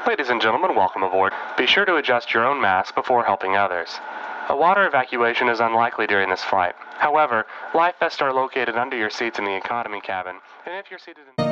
Ladies and gentlemen, welcome aboard. Be sure to adjust your own mask before helping others. A water evacuation is unlikely during this flight. However, life vests are located under your seats in the economy cabin, and if you're seated in...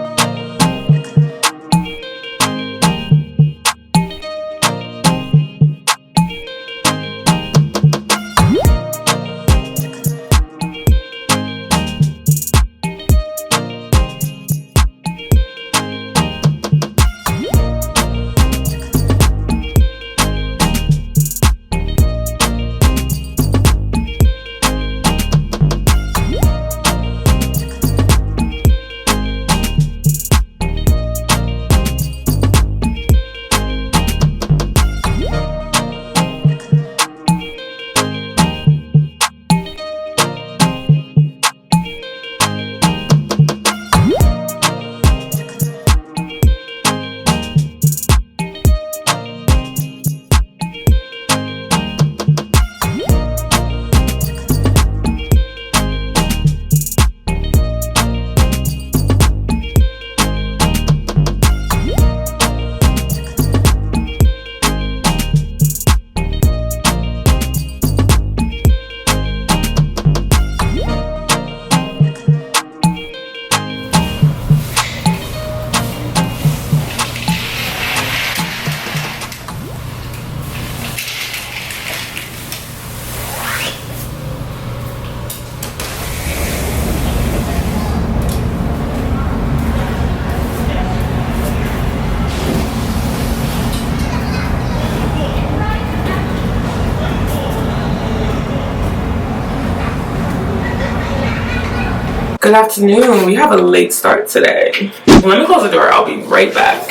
Good afternoon. We have a late start today. Let me close the door. I'll be right back.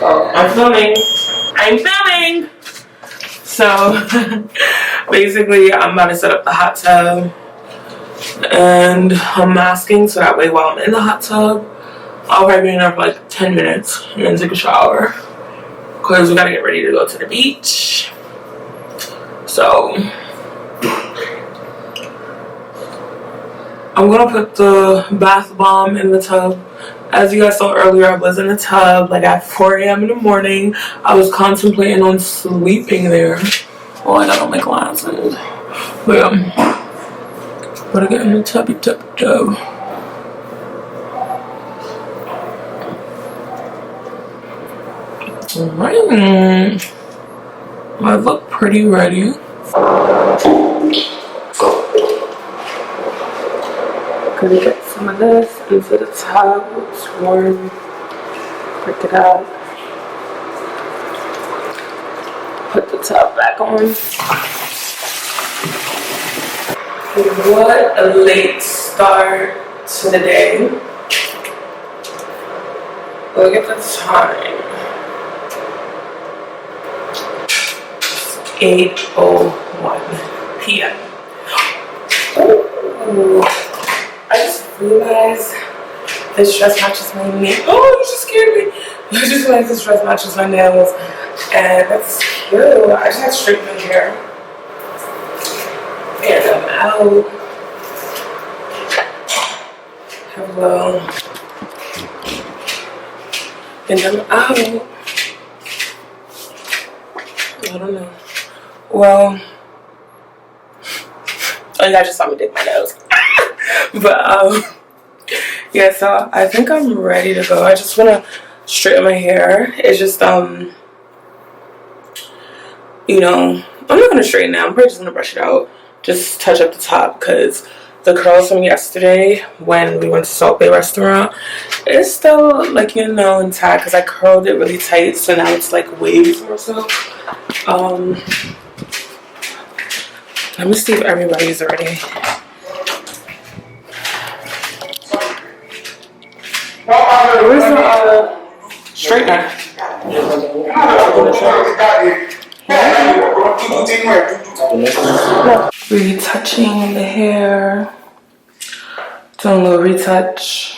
I'm filming. So basically, I'm about to set up the hot tub, and I'm masking so that way while I'm in the hot tub, I'll probably be in there for like 10 minutes and then take a shower because we gotta get ready to go to the beach. So I'm gonna put the bath bomb in the tub. As you guys saw earlier, I was in the tub like at 4 a.m. in the morning. I was contemplating on sleeping there. Oh, I got on my glasses. But yeah, gotta get in the tub. Alright, I look pretty ready. Gonna get some of this into the tub. It's warm. Pick it up. Put the tub back on. What a late start to the day. Look at the time. It's 8:01 p.m. Ooh. I just realized this dress matches my nails. Oh, you just scared me. I just realized this dress matches my nails. And that's cute. I just had straight my hair. And I'm out. Hello. And I'm out. I don't know. Well, oh, you guys just saw me dig my nose. But yeah, so I think I'm ready to go. I just want to straighten my hair. It's just you know, I'm not gonna straighten it. I'm probably just gonna brush it out, just touch up the top, because the curls from yesterday when we went to Salt Bay restaurant is still like, you know, intact because I curled it really tight, so now it's like waves or so. Let me see if everybody's ready. Where's the straightener? Retouching the hair. Doing a little retouch.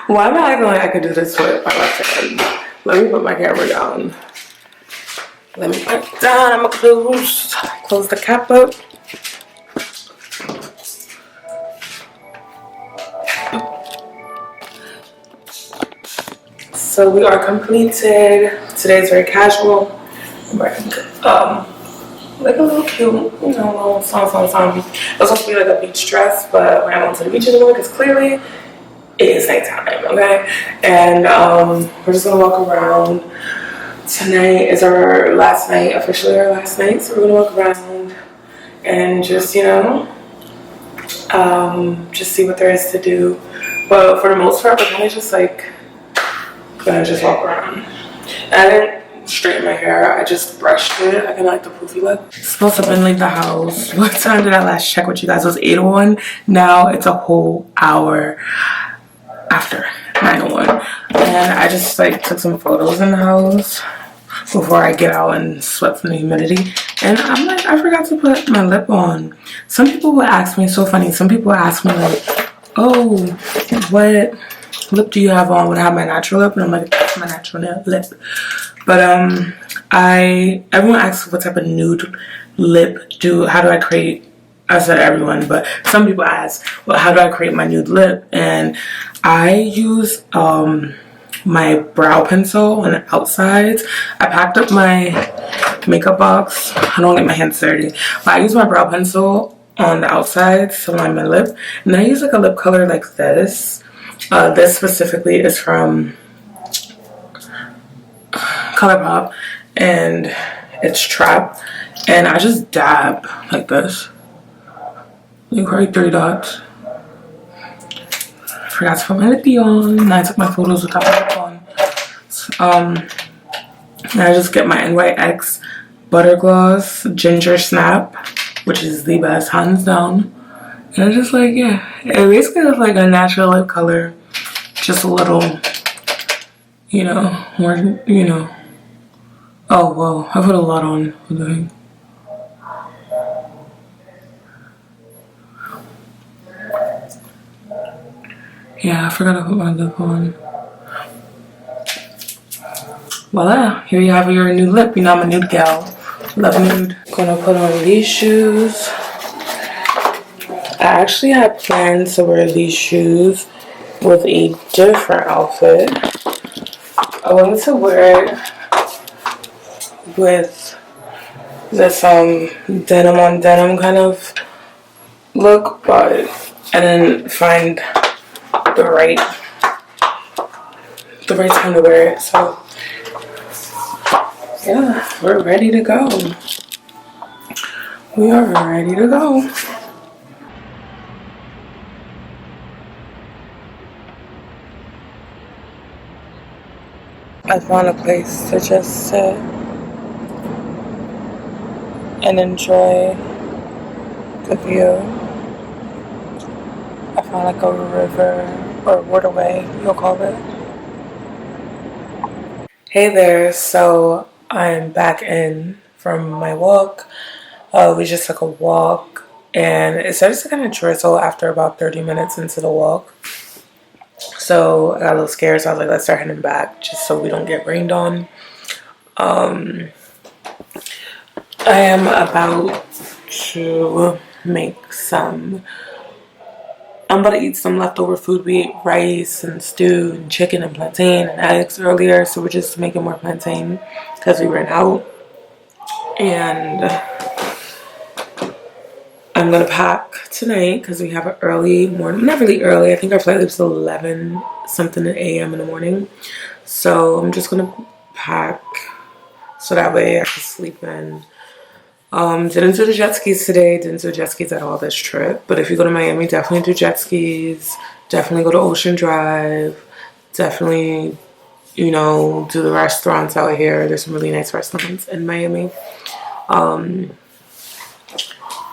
Why am I acting like I could do this with my left hand? Let me put my camera down. Let me put it down. I'm gonna close the cap up. So we are completed. Today's very casual. I'm wearing like a little cute, you know, little song. It was supposed to be like a beach dress, but we're not going to the beach anymore because clearly it is nighttime, okay? And we're just gonna walk around. Tonight is our last night, officially our last night. So we're gonna walk around and just, you know, just see what there is to do. But for the most part, we're kind of just like gonna just walk around. And I didn't straighten my hair. I just brushed it. I kind of like the poofy look. Supposed to have been leave the house. What time did I last check with you guys? It was 8:01. Now it's a whole hour after 9:01. And I just like took some photos in the house before I get out and sweat from the humidity. And I'm like, I forgot to put my lip on. Some people will ask me, it's so funny. Some people ask me like, oh, what lip do you have on? Would I have my natural lip? And I'm like, that's my natural lip. But everyone asks what type of nude lip how do I create? I said everyone, but some people ask, well, how do I create my nude lip? And I use my brow pencil on the outsides. I packed up my makeup box. I don't get my hands dirty, but I use my brow pencil on the outsides to line my lip. And I use like a lip color like this. This specifically is from ColourPop, and it's Trap. And I just dab like this. Like right 3 dots. Forgot to put my lippy on. And I took my photos without my lip on. And I just get my NYX Butter Gloss Ginger Snap, which is the best, hands down. And I just like, yeah, it basically looks like a natural lip color, just a little, you know, more, you know. Oh, whoa, I put a lot on. What the heck? Yeah, I forgot to put my lip on. Voila, here you have your new lip. You know I'm a nude gal. Love nude. Gonna put on these shoes. I actually had planned to wear these shoes with a different outfit. I wanted to wear it with this denim on denim kind of look, but I didn't find the right time to wear it. So yeah, we're ready to go. We are ready to go. I found a place to just sit and enjoy the view. I found like a river or waterway, you'll call it. Hey there, so I'm back in from my walk. We just took a walk and it started to kind of drizzle after about 30 minutes into the walk. So I got a little scared, so I was like, let's start heading back just so we don't get rained on. I am about to make some, I'm about to eat some leftover food. We ate rice and stew and chicken and plantain and eggs earlier, so we're just making more plantain because we ran out. And I'm gonna pack tonight because we have an early morning, not really early, I think our flight leaves 11 something a.m. in the morning. So I'm just gonna pack so that way I can sleep in. Didn't do the jet skis today, didn't do jet skis at all this trip, but if you go to Miami, definitely do jet skis, definitely go to Ocean Drive, definitely, you know, do the restaurants out here. There's some really nice restaurants in Miami.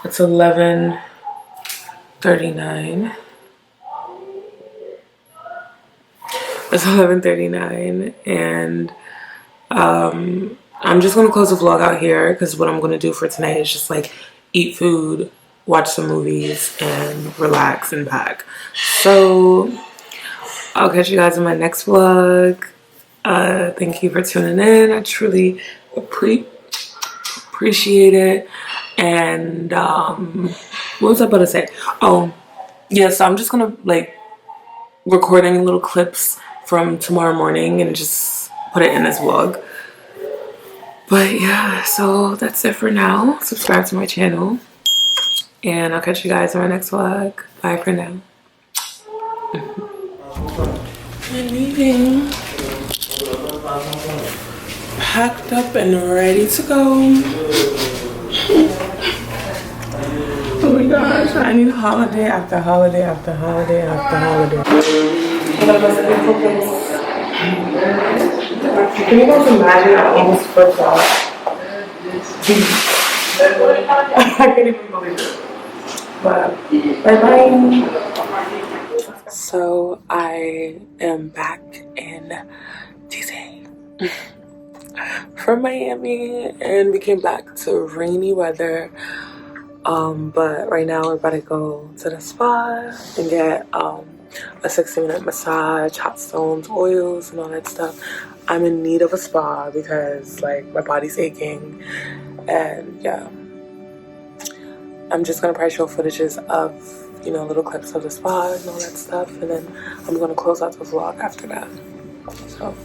It's 11:39. It's 11:39 and I'm just gonna close the vlog out here because what I'm gonna do for tonight is just like eat food, watch some movies, and relax and pack. So I'll catch you guys in my next vlog. Thank you for tuning in. I truly appreciate it. And what was I about to say? Oh yeah, so I'm just gonna like recording little clips from tomorrow morning and just put it in this vlog. But yeah, so that's it for now. Subscribe to my channel. And I'll catch you guys in my next vlog. Bye for now. I'm leaving. Packed up and ready to go. Oh my gosh, I need holiday after holiday after holiday after holiday. Can you guys imagine? I almost flipped out. I can't even believe it. But bye bye. So I am back in DC from Miami, and we came back to rainy weather. But right now we're about to go to the spa and get a 60-minute massage, hot stones, oils, and all that stuff. I'm in need of a spa because like my body's aching, and yeah, I'm just gonna probably show footages of, you know, little clips of the spa and all that stuff, and then I'm gonna close out the vlog after that. So